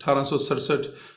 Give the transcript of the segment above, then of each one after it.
1867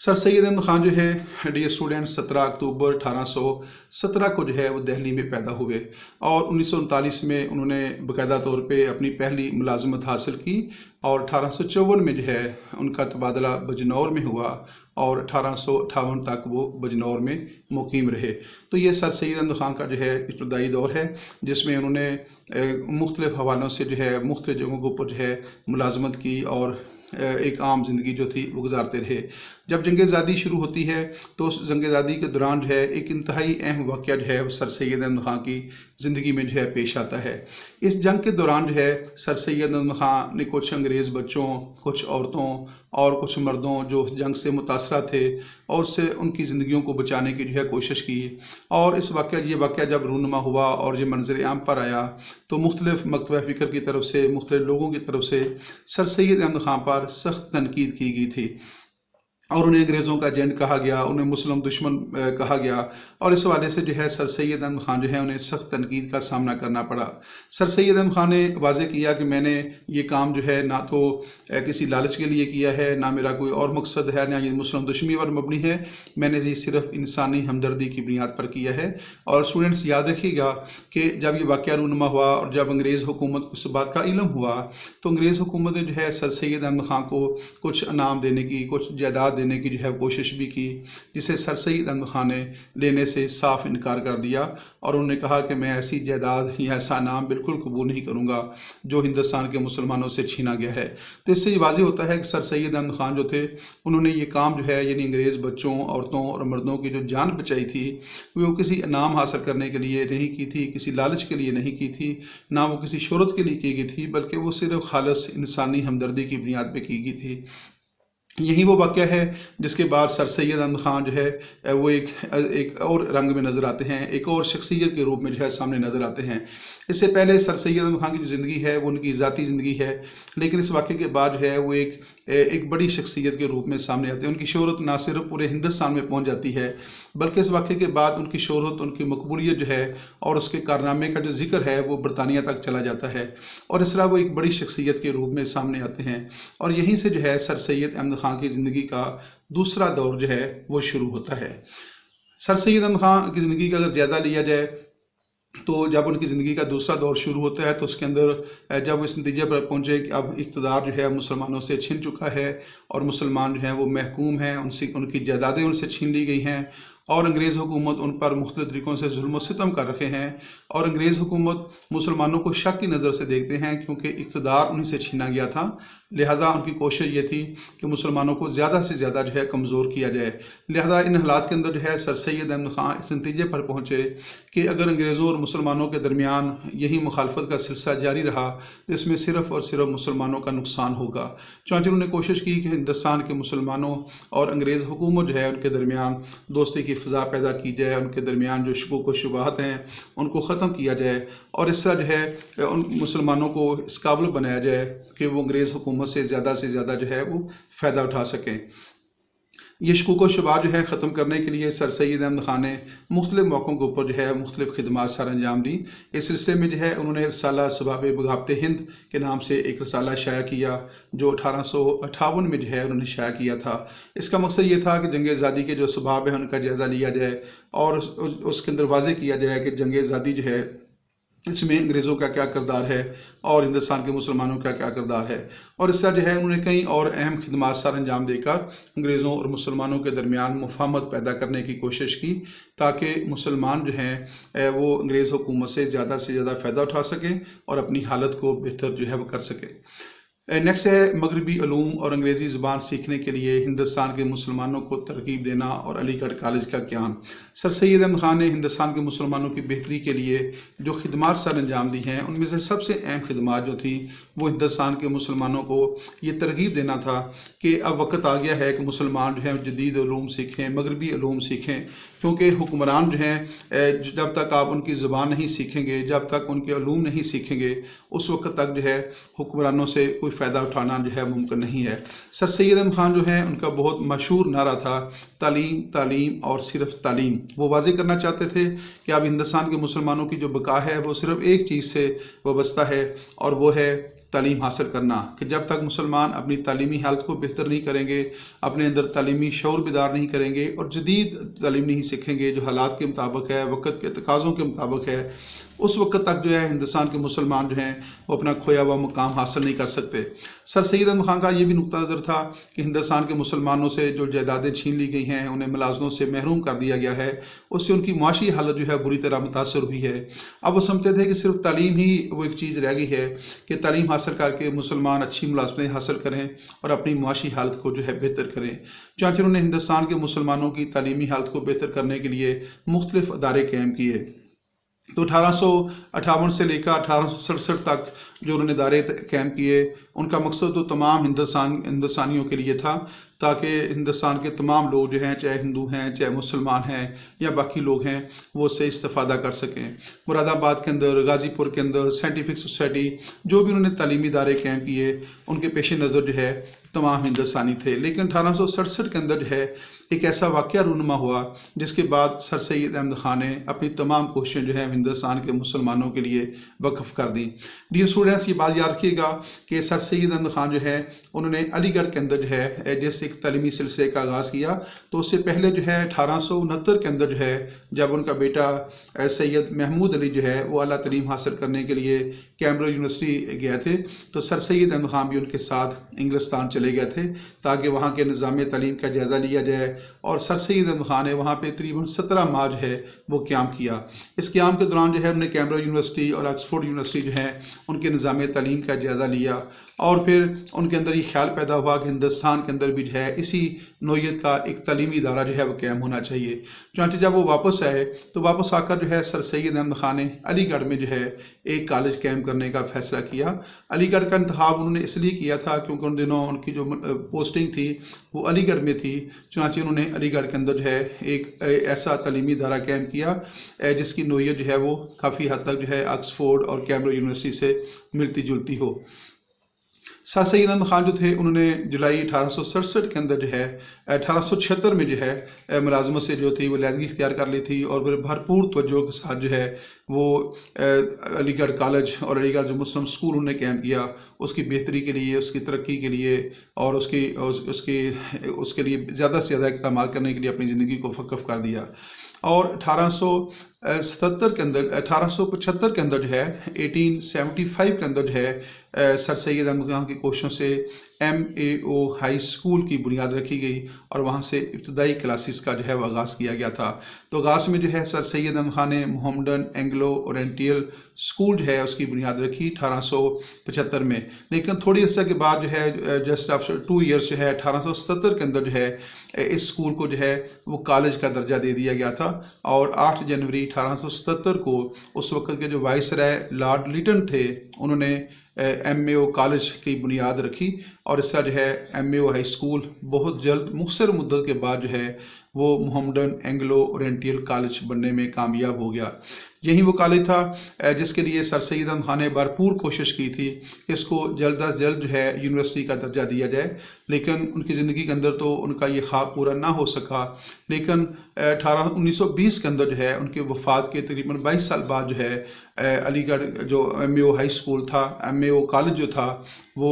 سر سید احمد خان جو ہے dear student 17 اکتوبر 1817 کو جو ہے وہ دہلی میں پیدا ہوئے اور 1939 میں انہوں نے باقاعدہ طور پہ اپنی پہلی ملازمت حاصل کی اور 1854 میں جو ہے ان کا تبادلہ بجنور میں ہوا اور 1858 تک وہ بجنور میں مقیم رہے۔ تو یہ سر سید احمد خان کا جو ہے ابتدائی دور ہے جس میں انہوں نے مختلف حوالوں سے جو ہے مختلف جگہوں کے اوپر جو ہے ملازمت کی اور ایک عام زندگی جو تھی وہ گزارتے رہے۔ جب جنگ آزادی شروع ہوتی ہے تو اس جنگ آزادی کے دوران جو ہے ایک انتہائی اہم واقعہ جو ہے وہ سر سید احمد خان کی زندگی میں جو ہے پیش آتا ہے۔ اس جنگ کے دوران جو ہے سر سید احمد خان نے کچھ انگریز بچوں، کچھ عورتوں اور کچھ مردوں جو جنگ سے متاثرہ تھے اور اس سے ان کی زندگیوں کو بچانے کی جو ہے کوشش کی، اور یہ واقعہ جب رونما ہوا اور یہ منظر عام پر آیا تو مختلف مکتبہ فکر کی طرف سے مختلف لوگوں کی طرف سے سر سید احمد خان پر سخت تنقید کی گئی تھی اور انہیں انگریزوں کا ایجنٹ کہا گیا، انہیں مسلم دشمن کہا گیا، اور اس حوالے سے جو ہے سر سید احمد خان جو ہے انہیں سخت تنقید کا سامنا کرنا پڑا۔ سر سید احمد خان نے واضح کیا کہ میں نے یہ کام جو ہے نہ تو کسی لالچ کے لیے کیا ہے، نہ میرا کوئی اور مقصد ہے، نہ یہ مسلم دشمنی پر مبنی ہے، میں نے یہ صرف انسانی ہمدردی کی بنیاد پر کیا ہے۔ اور اسٹوڈنٹس یاد رکھیے گا کہ جب یہ واقعہ رونما ہوا اور جب انگریز حکومت کو اس بات کا علم ہوا تو انگریز حکومت نے جو ہے سر سید احمد خان کو کچھ انعام دینے کی، کچھ جائیداد دینے کی جو ہے کوشش بھی کی، جسے سر سید احمد خان نے لینے سے صاف انکار کر دیا اور انہوں نے کہا کہ میں ایسی جائیداد یا ایسا انعام بالکل قبول نہیں کروں گا جو ہندوستان کے مسلمانوں سے چھینا گیا ہے۔ تو اس سے یہ واضح ہوتا ہے کہ سر سید احمد خان جو تھے انہوں نے یہ کام جو ہے یعنی انگریز بچوں، عورتوں اور مردوں کی جو جان بچائی تھی وہ کسی انعام حاصل کرنے کے لیے نہیں کی تھی، کسی لالچ کے لیے نہیں کی تھی، نہ وہ کسی شہرت کے لیے کی گئی تھی، بلکہ وہ صرف خالص انسانی ہمدردی کی بنیاد پہ کی گئی تھی۔ یہی وہ واقعہ ہے جس کے بعد سر سید احمد خان جو ہے وہ ایک اور رنگ میں نظر آتے ہیں، ایک اور شخصیت کے روپ میں جو ہے سامنے نظر آتے ہیں۔ اس سے پہلے سر سید احمد خان کی جو زندگی ہے وہ ان کی ذاتی زندگی ہے، لیکن اس واقعے کے بعد جو ہے وہ ایک بڑی شخصیت کے روپ میں سامنے آتے ہیں۔ ان کی شہرت نہ صرف پورے ہندوستان میں پہنچ جاتی ہے بلکہ اس واقعے کے بعد ان کی شہرت، ان کی مقبولیت جو ہے اور اس کے کارنامے کا جو ذکر ہے وہ برطانیہ تک چلا جاتا ہے، اور اس طرح وہ ایک بڑی شخصیت کے روپ میں سامنے آتے ہیں، اور یہیں سے جو ہے سر سید احمد خان کی زندگی کا دوسرا دور جو ہے وہ شروع ہوتا ہے۔ سر سید احمد خان کی زندگی کا اگر جائزہ لیا جائے تو جب ان کی زندگی کا دوسرا دور شروع ہوتا ہے تو اس کے اندر جب اس نتیجے پر پہنچے کہ اب اقتدار جو ہے مسلمانوں سے چھن چکا ہے اور مسلمان جو ہیں وہ محکوم ہیں، ان کی جائیدادیں ان سے چھین لی گئی ہیں اور انگریز حکومت ان پر مختلف طریقوں سے ظلم و ستم کر رکھے ہیں، اور انگریز حکومت مسلمانوں کو شک کی نظر سے دیکھتے ہیں کیونکہ اقتدار انہیں سے چھینا گیا تھا، لہذا ان کی کوشش یہ تھی کہ مسلمانوں کو زیادہ سے زیادہ جو ہے کمزور کیا جائے۔ لہذا ان حالات کے اندر جو ہے سر سید احمد خان اس نتیجے پر پہنچے کہ اگر انگریزوں اور مسلمانوں کے درمیان یہی مخالفت کا سلسلہ جاری رہا تو اس میں صرف اور صرف مسلمانوں کا نقصان ہوگا، چنانچہ انہوں نے کوشش کی کہ ہندوستان کے مسلمانوں اور انگریز حکومت جو ہے ان کے درمیان دوستی کی فضا پیدا کی جائے، ان کے درمیان جو شکوک و شبہات ہیں ان کو ختم کیا جائے، اور اس طرح جو ہے ان مسلمانوں کو اس قابل بنایا جائے کہ وہ انگریز حکومت سے زیادہ جو ہے وہ فائدہ اٹھا سکیں۔ یہ شکوک و شبہات جو ہے ختم کرنے کے لیے سر سید احمد خان نے مختلف موقعوں کے اوپر جو ہے مختلف خدمات سر انجام دی۔ اس سلسلے میں جو ہے انہوں نے رسالہ شباب بغاوت ہند کے نام سے ایک رسالہ شائع کیا جو 1858 میں جو ہے انہوں نے شائع کیا تھا۔ اس کا مقصد یہ تھا کہ جنگ آزادی کے جو اسباب ہیں ان کا جائزہ لیا جائے اور اس کے اندر واضح کیا جائے کہ جنگ آزادی جو ہے اس میں انگریزوں کا کیا کردار ہے اور ہندوستان کے مسلمانوں کا کیا کردار ہے، اور اس طرح جو ہے انہوں نے کئی اور اہم خدمات سر انجام دے کر انگریزوں اور مسلمانوں کے درمیان مفاہمت پیدا کرنے کی کوشش کی تاکہ مسلمان جو ہیں وہ انگریز حکومت سے زیادہ فائدہ اٹھا سکیں اور اپنی حالت کو بہتر جو ہے وہ کر سکیں۔ نیکسٹ ہے مغربی علوم اور انگریزی زبان سیکھنے کے لیے ہندوستان کے مسلمانوں کو ترغیب دینا اور علی گڑھ کالج کا قیام۔ سر سید احمد خان نے ہندوستان کے مسلمانوں کی بہتری کے لیے جو خدمات سر انجام دی ہیں ان میں سے سب سے اہم خدمات جو تھی وہ ہندوستان کے مسلمانوں کو یہ ترغیب دینا تھا کہ اب وقت آ گیا ہے کہ مسلمان جو ہیں جدید علوم سیکھیں، مغربی علوم سیکھیں، کیونکہ حکمران جو ہیں جب تک آپ ان کی زبان نہیں سیکھیں گے، جب تک ان کے علوم نہیں سیکھیں گے اس وقت تک جو ہے حکمرانوں سے کوئی فائدہ اٹھانا جو ہے ممکن نہیں ہے۔ سر سید احمد خان جو ہیں ان کا بہت مشہور نعرہ تھا تعلیم، تعلیم اور صرف تعلیم۔ وہ واضح کرنا چاہتے تھے کہ اب ہندوستان کے مسلمانوں کی جو بقا ہے وہ صرف ایک چیز سے وابستہ ہے اور وہ ہے تعلیم حاصل کرنا، کہ جب تک مسلمان اپنی تعلیمی حالت کو بہتر نہیں کریں گے، اپنے اندر تعلیمی شعور بیدار نہیں کریں گے اور جدید تعلیم نہیں سیکھیں گے جو حالات کے مطابق ہے، وقت کے تقاضوں کے مطابق ہے، اس وقت تک جو ہے ہندوستان کے مسلمان جو ہیں وہ اپنا کھویا ہوا مقام حاصل نہیں کر سکتے۔ سر سید احمد خان کا یہ بھی نقطہ نظر تھا کہ ہندوستان کے مسلمانوں سے جو جائیدادیں چھین لی گئی ہیں، انہیں ملازمتوں سے محروم کر دیا گیا ہے، اس سے ان کی معاشی حالت جو ہے بری طرح متاثر ہوئی ہے۔ اب وہ سمجھتے تھے کہ صرف تعلیم ہی وہ ایک چیز رہ گئی ہے کہ تعلیم حاصل کر کے مسلمان اچھی ملازمتیں حاصل کریں اور اپنی معاشی حالت کو جو ہے بہتر کریں۔ چنانچہ انہوں نے ہندوستان کے مسلمانوں کی تعلیمی حالت کو بہتر کرنے کے لیے مختلف ادارے قائم کیے۔ تو 1858 سے لے کر 1867 تک جو انہوں نے ادارے قائم کیے، ان کا مقصد تو تمام ہندوستانیوں کے لیے تھا، تاکہ ہندوستان کے تمام لوگ جو ہیں، چاہے ہندو ہیں، چاہے مسلمان ہیں یا باقی لوگ ہیں، وہ اس سے استفادہ کر سکیں۔ مراد آباد کے اندر، غازی پور کے اندر سائنٹیفک سوسائٹی، جو بھی انہوں نے تعلیمی ادارے قائم کیے، ان کے پیش نظر جو ہے تمام ہندوستانی تھے۔ لیکن 1867 کے اندر جو ہے ایک ایسا واقعہ رونما ہوا جس کے بعد سر سید احمد خان نے اپنی تمام کوششیں جو ہیں ہندوستان کے مسلمانوں کے لیے وقف کر دیں۔ ڈیئر اسٹوڈنٹس، یہ بات یاد رکھیے گا کہ سر سید احمد خان جو ہے انہوں نے علی گڑھ کے اندر جو ہے جیسے ایک تعلیمی سلسلے کا آغاز کیا، تو اس سے پہلے جو ہے 1869 کے اندر جو ہے جب ان کا بیٹا سید محمود علی جو ہے وہ اعلیٰ تعلیم حاصل کرنے کے لیے کیمبرج یونیورسٹی گئے تھے، تو سر سید احمد خان بھی ان کے ساتھ انگلستان چلے گئے تھے تاکہ وہاں کے نظام تعلیم کا جائزہ لیا جائے، اور سر سید احمد خان نے وہاں پہ تقریباً 17 ماہ جو ہے وہ قیام کیا۔ اس قیام کے دوران جو ہے انہوں نے کیمبرج یونیورسٹی اور آکسفورڈ یونیورسٹی جو ہے ان کے نظام تعلیم کا جائزہ لیا، اور پھر ان کے اندر یہ خیال پیدا ہوا کہ ہندوستان کے اندر بھی جو ہے اسی نوعیت کا ایک تعلیمی ادارہ جو ہے وہ قائم ہونا چاہیے۔ چنانچہ جب وہ واپس آئے تو واپس آ کر جو ہے سر سید احمد خان نے علی گڑھ میں جو ہے ایک کالج قائم کرنے کا فیصلہ کیا۔ علی گڑھ کا انتخاب انہوں نے اس لیے کیا تھا کیونکہ ان دنوں ان کی جو پوسٹنگ تھی وہ علی گڑھ میں تھی، چنانچہ انہوں نے علی گڑھ کے اندر جو ہے ایک ایسا تعلیمی ادارہ قائم کیا جس کی نوعیت جو ہے وہ کافی حد تک جو ہے آکسفورڈ اور کیمبرج یونیورسٹی سے ملتی جلتی ہو۔ سر سید احمد خان جو تھے انہوں نے جولائی 1867 کے اندر جو ہے 1876 میں جو ہے ملازمت سے جو تھی وہ علیحدگی اختیار کر لی تھی، اور پھر بھرپور توجہ کے ساتھ جو ہے وہ علی گڑھ کالج اور علی گڑھ جو مسلم اسکول انہوں نے قائم کیا، اس کی بہتری کے لیے، اس کی ترقی کے لیے اور اس کے لیے زیادہ سے زیادہ اقدامات کرنے کے لیے اپنی زندگی کو وقف کر دیا۔ اور 1875 کے اندر جو ہے 1875 کے اندر جو ہے سر سید احمد خان کی کوششوں سے MAO ہائی اسکول کی بنیاد رکھی گئی اور وہاں سے ابتدائی کلاسز کا جو ہے وہ آغاز کیا گیا تھا۔ تو آغاز میں جو ہے سر سید احمد خان نے محمڈن اینگلو اورینٹیل اسکول جو ہے اس کی بنیاد رکھی 1875 میں، لیکن تھوڑی عرصہ کے بعد جو ہے جسٹ آفٹر 2 ایئرس جو ہے 1877 کے اندر جو ہے اس اسکول کو جو ہے وہ کالج کا درجہ دے دیا گیا تھا، اور 8 جنوری 1877 کو اس وقت کے جو وائس رائے لارڈ لیٹن تھے انہوں نے MAO کالج کی بنیاد رکھی، اور اس کا جو ہے MAO ہائی اسکول بہت جلد مختصر مدت کے بعد جو ہے وہ محمڈن اینگلو اورینٹیل کالج بننے میں کامیاب ہو گیا۔ یہی وہ کالج تھا جس کے لیے سر سید احمد خان نے بھرپور کوشش کی تھی کہ اس کو جلد از جلد جو ہے یونیورسٹی کا درجہ دیا جائے، لیکن ان کی زندگی کے اندر تو ان کا یہ خواب پورا نہ ہو سکا۔ لیکن 1920 کے اندر جو ہے ان کے وفات کے تقریباً 22 سال بعد جو ہے علی گڑھ جو MAO ہائی اسکول تھا، MAO کالج جو تھا وہ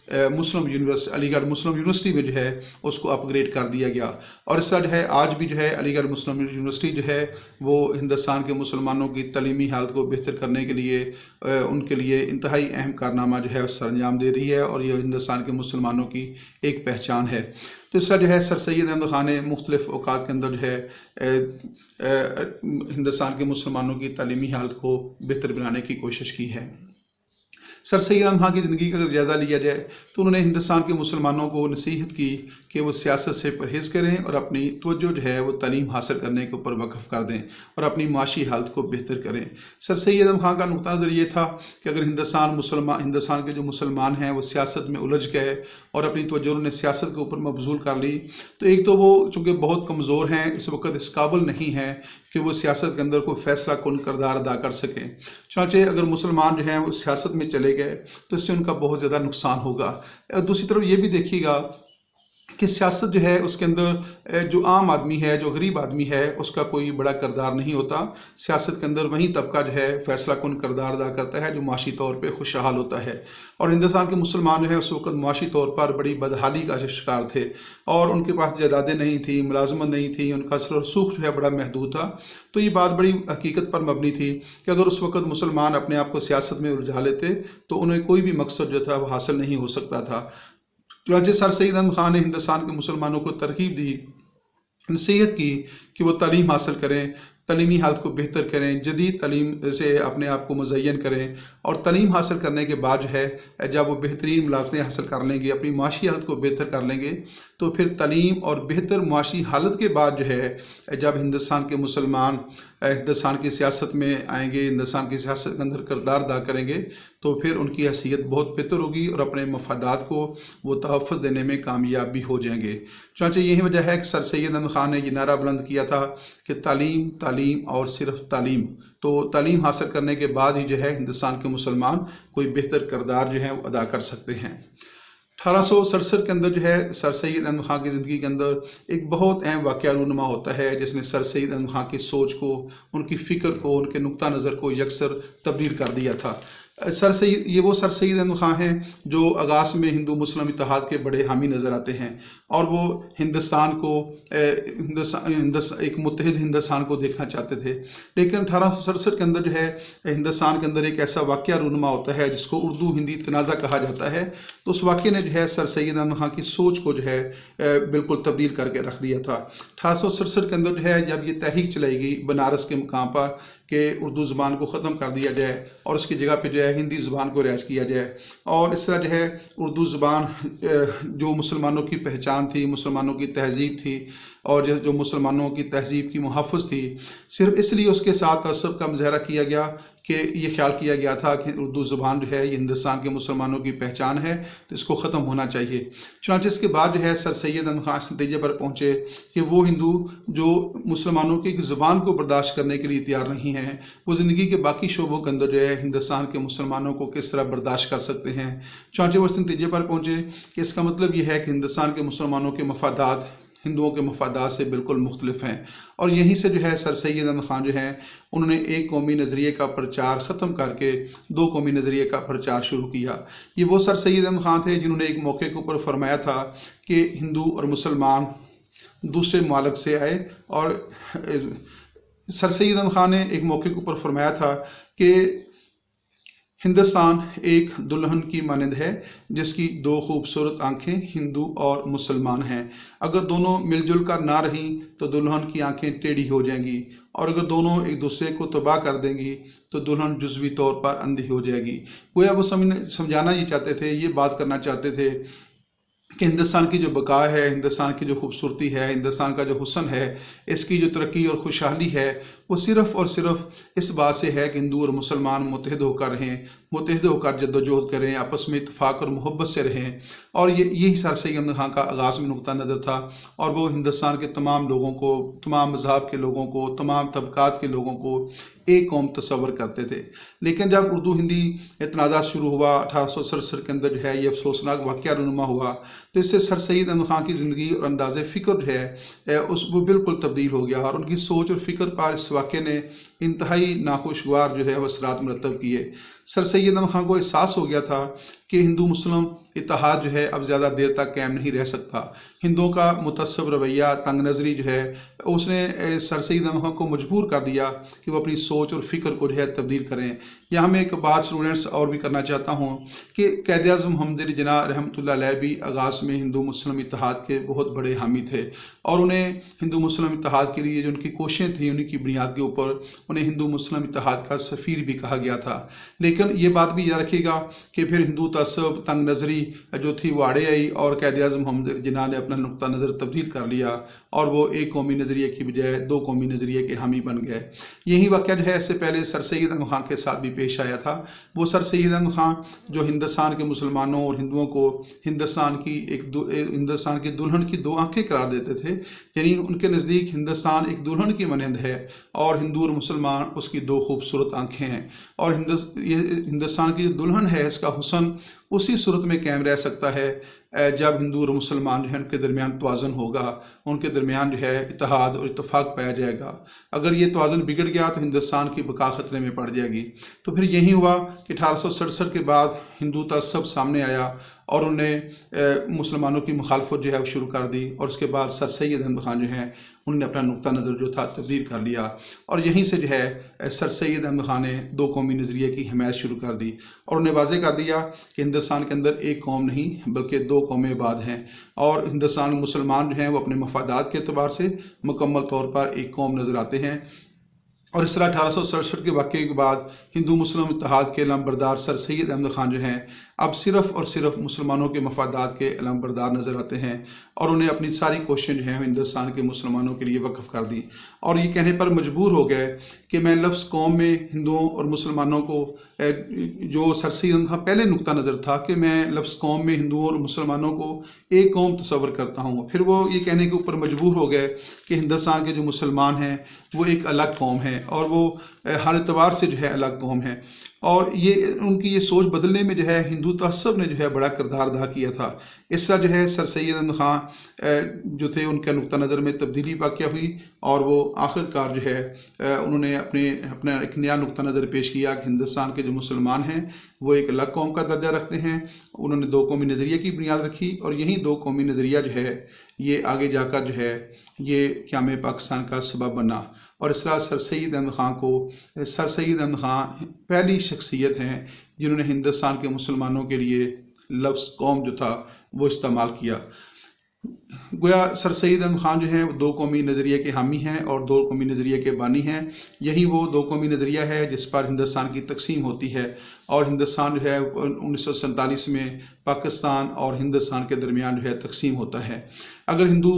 علی گڑھ مسلم یونیورسٹی میں جو ہے اس کو اپ گریڈ کر دیا گیا، اور اس طرح جو ہے آج بھی جو ہے علی گڑھ مسلم یونیورسٹی جو ہے وہ ہندوستان کے مسلمانوں کی تعلیمی حالت کو بہتر کرنے کے لیے ان کے لیے انتہائی اہم کارنامہ جو ہے سر انجام دے رہی ہے، اور یہ ہندوستان کے مسلمانوں کی ایک پہچان ہے۔ تو اس طرح جو ہے سر سید احمد خان نے مختلف اوقات کے اندر جو ہے ہندوستان کے مسلمانوں کی تعلیمی حالت کو بہتر بنانے کی کوشش کی ہے۔ سر سید احمد خان کی زندگی کا اگر جائزہ لیا جائے تو انہوں نے ہندوستان کے مسلمانوں کو نصیحت کی کہ وہ سیاست سے پرہیز کریں اور اپنی توجہ جو ہے وہ تعلیم حاصل کرنے کے اوپر وقف کر دیں اور اپنی معاشی حالت کو بہتر کریں۔ سر سید احمد خان کا نقطہ نظر یہ تھا کہ اگر ہندوستان کے جو مسلمان ہیں وہ سیاست میں الجھ گئے اور اپنی توجہ انہوں نے سیاست کے اوپر مبذول کر لی، تو ایک تو وہ چونکہ بہت کمزور ہیں، اس وقت اس قابل نہیں ہیں کہ وہ سیاست کے اندر کوئی فیصلہ کن کردار ادا کر سکیں۔ چنانچہ اگر مسلمان جو ہیں وہ سیاست میں چلے گئے تو اس سے ان کا بہت زیادہ نقصان ہوگا۔ دوسری طرف یہ بھی دیکھیے گا کہ سیاست جو ہے اس کے اندر جو عام آدمی ہے، جو غریب آدمی ہے، اس کا کوئی بڑا کردار نہیں ہوتا۔ سیاست کے اندر وہی طبقہ جو ہے فیصلہ کن کردار ادا کرتا ہے جو معاشی طور پہ خوشحال ہوتا ہے، اور ہندوستان کے مسلمان جو ہے اس وقت معاشی طور پر بڑی بدحالی کا شکار تھے، اور ان کے پاس جائیدادیں نہیں تھیں، ملازمت نہیں تھی، ان کا اثر و رسوخ جو ہے بڑا محدود تھا۔ تو یہ بات بڑی حقیقت پر مبنی تھی کہ اگر اس وقت مسلمان اپنے آپ کو سیاست میں الجھا لیتے تو انہیں کوئی بھی مقصد جو تھا وہ حاصل نہیں ہو سکتا تھا۔ چنانچہ سر سید احمد خان نے ہندوستان کے مسلمانوں کو ترغیب دی، نصیحت کی کہ وہ تعلیم حاصل کریں، تعلیمی حالت کو بہتر کریں، جدید تعلیم سے اپنے آپ کو مزین کریں، اور تعلیم حاصل کرنے کے بعد جو ہے جب وہ بہترین ملازمتیں حاصل کر لیں گے، اپنی معاشی حالت کو بہتر کر لیں گے، تو پھر تعلیم اور بہتر معاشی حالت کے بعد جو ہے جب ہندوستان کے مسلمان ہندوستان کی سیاست میں آئیں گے، ہندوستان کی سیاست کے اندر کردار ادا کریں گے، تو پھر ان کی حیثیت بہت بہتر ہوگی اور اپنے مفادات کو وہ تحفظ دینے میں کامیاب بھی ہو جائیں گے۔ چنانچہ یہی وجہ ہے کہ سر سید احمد خان نے یہ نعرہ بلند کیا تھا کہ تعلیم، تعلیم اور صرف تعلیم۔ تو تعلیم حاصل کرنے کے بعد ہی جو ہے ہندوستان کے مسلمان کوئی بہتر کردار جو ہے وہ ادا کر سکتے ہیں۔ 1867 کے اندر جو ہے سر سید احمد خان کی زندگی کے اندر ایک بہت اہم واقعہ رونما ہوتا ہے جس نے سر سید احمد خان کی سوچ کو، ان کی فکر کو، ان کے نقطہ نظر کو یکسر تبدیل کر دیا تھا۔ یہ وہ سر سید احمد خان ہیں جو آغاز میں ہندو مسلم اتحاد کے بڑے حامی نظر آتے ہیں، اور وہ ہندوستان کو ایک متحد ہندوستان کو دیکھنا چاہتے تھے۔ لیکن 1867 کے اندر جو ہے ہندوستان کے اندر ایک ایسا واقعہ رونما ہوتا ہے جس کو اردو ہندی تنازع کہا جاتا ہے۔ تو اس واقعے نے جو ہے سر سید احمد خان کی سوچ کو جو ہے بالکل تبدیل کر کے رکھ دیا تھا۔ 1867 کے اندر جو ہے جب یہ تحریک چلائی گئی بنارس کے مقام پر کہ اردو زبان کو ختم کر دیا جائے اور اس کی جگہ پہ جو ہے ہندی زبان کو رائج کیا جائے، اور اس طرح جو ہے اردو زبان جو مسلمانوں کی پہچان تھی، مسلمانوں کی تہذیب تھی، اور جو مسلمانوں کی تہذیب کی محافظ تھی، صرف اس لیے اس کے ساتھ تعصب کا مظاہرہ کیا گیا کہ یہ خیال کیا گیا تھا کہ اردو زبان جو ہے یہ ہندوستان کے مسلمانوں کی پہچان ہے، تو اس کو ختم ہونا چاہیے۔ چنانچہ اس کے بعد جو ہے سر سید احمد خان اس نتیجے پر پہنچے کہ وہ ہندو جو مسلمانوں کی زبان کو برداشت کرنے کے لیے تیار نہیں ہیں، وہ زندگی کے باقی شعبوں کے اندر جو ہے ہندوستان کے مسلمانوں کو کس طرح برداشت کر سکتے ہیں۔ چنانچہ وہ اس نتیجے پر پہنچے کہ اس کا مطلب یہ ہے کہ ہندوستان کے مسلمانوں کے مفادات ہندوؤں کے مفادات سے بالکل مختلف ہیں، اور یہیں سے جو ہے سر سید احمد خان جو ہیں انہوں نے ایک قومی نظریے کا پرچار ختم کر کے دو قومی نظریے کا پرچار شروع کیا۔ یہ وہ سر سید احمد خان تھے جنہوں نے ایک موقع کے اوپر فرمایا تھا کہ ہندو اور مسلمان دوسرے ممالک سے آئے، اور سر سید احمد خان نے ایک موقع کے اوپر فرمایا تھا کہ ہندوستان ایک دلہن کی مانند ہے جس کی دو خوبصورت آنکھیں ہندو اور مسلمان ہیں۔ اگر دونوں مل جل کر نہ رہیں تو دلہن کی آنکھیں ٹیڑھی ہو جائیں گی، اور اگر دونوں ایک دوسرے کو تباہ کر دیں گی تو دلہن جزوی طور پر اندھی ہو جائے گی۔ گویا وہ سمجھانا یہ چاہتے تھے، یہ بات کرنا چاہتے تھے کہ ہندوستان کی جو بقا ہے، ہندوستان کی جو خوبصورتی ہے، ہندوستان کا جو حسن ہے، اس کی جو ترقی اور خوشحالی ہے، وہ صرف اور صرف اس بات سے ہے کہ ہندو اور مسلمان متحد ہو کر رہیں، متحد ہو کر جد و جہد کریں، آپس میں اتفاق اور محبت سے رہیں۔ اور یہی سر سید احمد خان کا آغاز میں نقطہ نظر تھا، اور وہ ہندوستان کے تمام لوگوں کو، تمام مذہب کے لوگوں کو، تمام طبقات کے لوگوں کو ایک قوم تصور کرتے تھے۔ لیکن جب اردو ہندی تنازع شروع ہوا 1867 کے اندر جو ہے یہ افسوسناک واقعہ رونما ہوا، تو اس سے سر سید احمد خان کی زندگی اور انداز فکر جو ہے وہ بالکل تبدیل ہو گیا، اور ان کی سوچ اور فکر پر اس واقعے نے انتہائی ناخوشگوار جو ہے وہ اثرات مرتب کیے۔ سر سید احمد خان کو احساس ہو گیا تھا کہ ہندو مسلم اتحاد جو ہے اب زیادہ دیر تک قائم نہیں رہ سکتا۔ ہندوؤں کا متعصب رویہ، تنگ نظری جو ہے اس نے سر سید احمد خان کو مجبور کر دیا کہ وہ اپنی سوچ اور فکر کو جو ہے تبدیل کریں۔ یہاں میں ایک بات اسٹوڈنٹس اور بھی کرنا چاہتا ہوں کہ قائد اعظم محمد علی جناح رحمۃ اللہ علیہ بھی آغاز میں ہندو مسلم اتحاد کے بہت بڑے حامی تھے، اور انہیں ہندو مسلم اتحاد کے لیے جو ان کی کوششیں تھیں انہیں کی بنیاد کے اوپر انہیں ہندو مسلم اتحاد کا سفیر بھی کہا گیا تھا۔ لیکن یہ بات بھی یاد رکھیے گا کہ پھر ہندو تعصب، تنگ نظری جو تھی وہ آڑے آئی، اور قائد اعظم محمد علی جناح نے اپنا نقطہ نظر تبدیل کر لیا، اور وہ ایک قومی نظریے کی بجائے دو قومی نظریے کے حامی بن گئے۔ یہی واقعہ جو ہے اس سے پہلے سر سید احمد خان کے ساتھ بھی پیش آیا تھا۔ وہ سر سید احمد خان جو ہندوستان کے مسلمانوں اور ہندوؤں کو ہندوستان کی دلہن کی دو آنکھیں قرار دیتے تھے، یعنی ان کے نزدیک ہندوستان ایک دلہن کی مانند ہے اور ہندو اور مسلمان اس کی دو خوبصورت آنکھیں ہیں، اور ہندوستان کی جو دلہن ہے اس کا حسن اسی صورت میں قائم رہ سکتا ہے جب ہندو اور مسلمان جو ہے ان کے درمیان توازن ہوگا، ان کے درمیان جو ہے اتحاد اور اتفاق پایا جائے گا۔ اگر یہ توازن بگڑ گیا تو ہندوستان کی بقا خطرے میں پڑ جائے گی۔ تو پھر یہی ہوا کہ 1867 کے بعد ہندو تعصب سامنے آیا اور انہوں نے مسلمانوں کی مخالفت جو ہے وہ شروع کر دی، اور اس کے بعد سر سید احمد خان جو ہیں انہوں نے اپنا نقطہ نظر جو تھا تبدیل کر لیا، اور یہیں سے جو ہے سر سید احمد خان نے دو قومی نظریے کی حمایت شروع کر دی، اور انہوں نے واضح کر دیا کہ ہندوستان کے اندر ایک قوم نہیں بلکہ دو قومیں آباد ہیں، اور ہندوستان میں مسلمان جو ہیں وہ اپنے مفادات کے اعتبار سے مکمل طور پر ایک قوم نظر آتے ہیں۔ اور اس طرح 1867 کے واقعے کے بعد ہندو مسلم اتحاد کے علمبردار سر سید احمد خان جو ہیں اب صرف اور صرف مسلمانوں کے مفادات کے علمبردار نظر آتے ہیں، اور انہیں اپنی ساری کوششیں جو ہیں ہندوستان کے مسلمانوں کے لیے وقف کر دی، اور یہ کہنے پر مجبور ہو گئے کہ میں لفظ قوم میں ہندوؤں اور مسلمانوں کو، جو سر سید احمد خان پہلے نقطہ نظر تھا کہ میں لفظ قوم میں ہندوؤں اور مسلمانوں کو ایک قوم تصور کرتا ہوں، پھر وہ یہ کہنے کے اوپر مجبور ہو گئے کہ ہندوستان کے جو مسلمان ہیں وہ ایک الگ قوم ہے، اور وہ ہر اعتبار سے جو ہے الگ قوم ہے، اور یہ ان کی یہ سوچ بدلنے میں جو ہے ہندو تعصب نے جو ہے بڑا کردار ادا کیا تھا۔ اس طرح جو ہے سر سید احمد خان جو تھے ان کا نقطہ نظر میں تبدیلی واقع ہوئی، اور وہ آخر کار جو ہے انہوں نے اپنا ایک نیا نقطہ نظر پیش کیا کہ ہندوستان کے جو مسلمان ہیں وہ ایک الگ قوم کا درجہ رکھتے ہیں۔ انہوں نے دو قومی نظریے کی بنیاد رکھی، اور یہی دو قومی نظریہ جو ہے یہ آگے جا کر جو ہے یہ قیام پاکستان کا سبب بنا، اور اس طرح سر سید احمد خان پہلی شخصیت ہیں جنہوں نے ہندوستان کے مسلمانوں کے لیے لفظ قوم جو تھا وہ استعمال کیا۔ گویا سر سید احمد خان جو ہیں وہ دو قومی نظریے کے حامی ہیں اور دو قومی نظریے کے بانی ہیں۔ یہی وہ دو قومی نظریہ ہے جس پر ہندوستان کی تقسیم ہوتی ہے، اور ہندوستان جو ہے 1947 میں پاکستان اور ہندوستان کے درمیان جو ہے تقسیم ہوتا ہے۔ اگر ہندو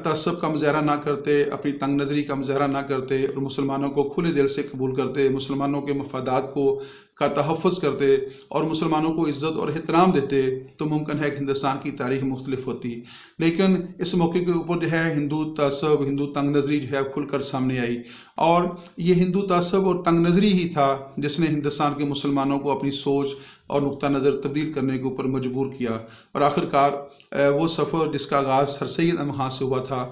تعصب کا مظاہرہ نہ کرتے، اپنی تنگ نظری کا مظاہرہ نہ کرتے، اور مسلمانوں کو کھلے دل سے قبول کرتے، مسلمانوں کے مفادات کا تحفظ کرتے اور مسلمانوں کو عزت اور احترام دیتے، تو ممکن ہے کہ ہندوستان کی تاریخ مختلف ہوتی۔ لیکن اس موقع کے اوپر جو ہے ہندو تعصب، ہندو تنگ نظری جو ہے کھل کر سامنے آئی، اور یہ ہندو تعصب اور تنگ نظری ہی تھا جس نے ہندوستان کے مسلمانوں کو اپنی سوچ اور نقطہ نظر تبدیل کرنے کے اوپر مجبور کیا، اور آخر کار وہ سفر جس کا آغاز سر سید احمد خان سے ہوا تھا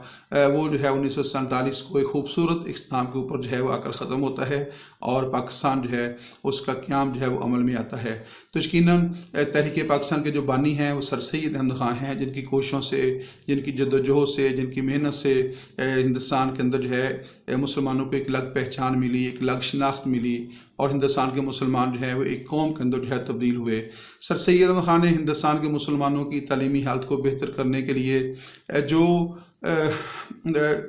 وہ جو ہے 1947 کو ایک خوبصورت اختتام کے اوپر جو ہے وہ آ کر ختم ہوتا ہے، اور پاکستان جو ہے اس کا قیام جو ہے وہ عمل میں آتا ہے۔ تو یقیناً تحریک پاکستان کے جو بانی ہیں وہ سر سید احمد خان ہیں، جن کی کوششوں سے، جن کی جدوجہد سے، جن کی محنت سے ہندوستان کے اندر جو ہے مسلمانوں کو ایک الگ پہچان ملی، ایک الگ شناخت ملی، اور ہندوستان کے مسلمان جو ہے وہ ایک قوم کے اندر جو ہے تبدیل ہوئے۔ سر سید احمد خان نے ہندوستان کے مسلمانوں کی تعلیمی حالت کو بہتر کرنے کے لیے جو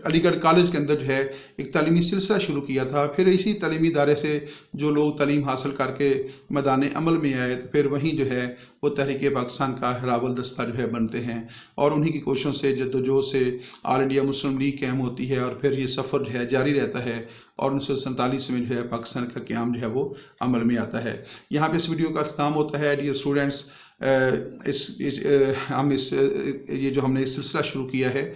علی گڑھ کالج کے اندر جو ہے ایک تعلیمی سلسلہ شروع کیا تھا، پھر اسی تعلیمی ادارے سے جو لوگ تعلیم حاصل کر کے میدان عمل میں آئے تو پھر وہیں جو ہے وہ تحریک پاکستان کا راول دستہ جو ہے بنتے ہیں، اور انہی کی کوششوں سے، جدوجہد سے آل انڈیا مسلم لیگ قائم ہوتی ہے، اور پھر یہ سفر جو ہے جاری رہتا ہے، اور 1947 میں جو ہے پاکستان کا قیام جو ہے وہ عمل میں آتا ہے۔ یہاں پہ اس ویڈیو کا اختتام ہوتا ہے۔ ڈیئر اسٹوڈنٹس، یہ جو ہم نے سلسلہ شروع کیا ہے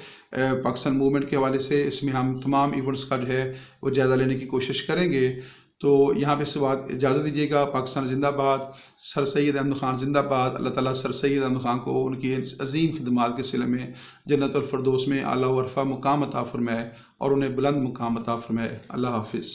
پاکستان موومنٹ کے حوالے سے، اس میں ہم تمام ایونٹس کا جو ہے وہ جائزہ لینے کی کوشش کریں گے۔ تو یہاں پہ اس کے بعد اجازت دیجیے گا۔ پاکستان زندہ باد، سر سید احمد خان زندہ باد۔ اللہ تعالیٰ سر سید احمد خان کو ان کی عظیم خدمات کے صلے میں جنت الفردوس میں اعلیٰ و عرفہ مقام عطا فرمائے، اور انہیں بلند مقام عطا فرمائے۔ اللہ حافظ۔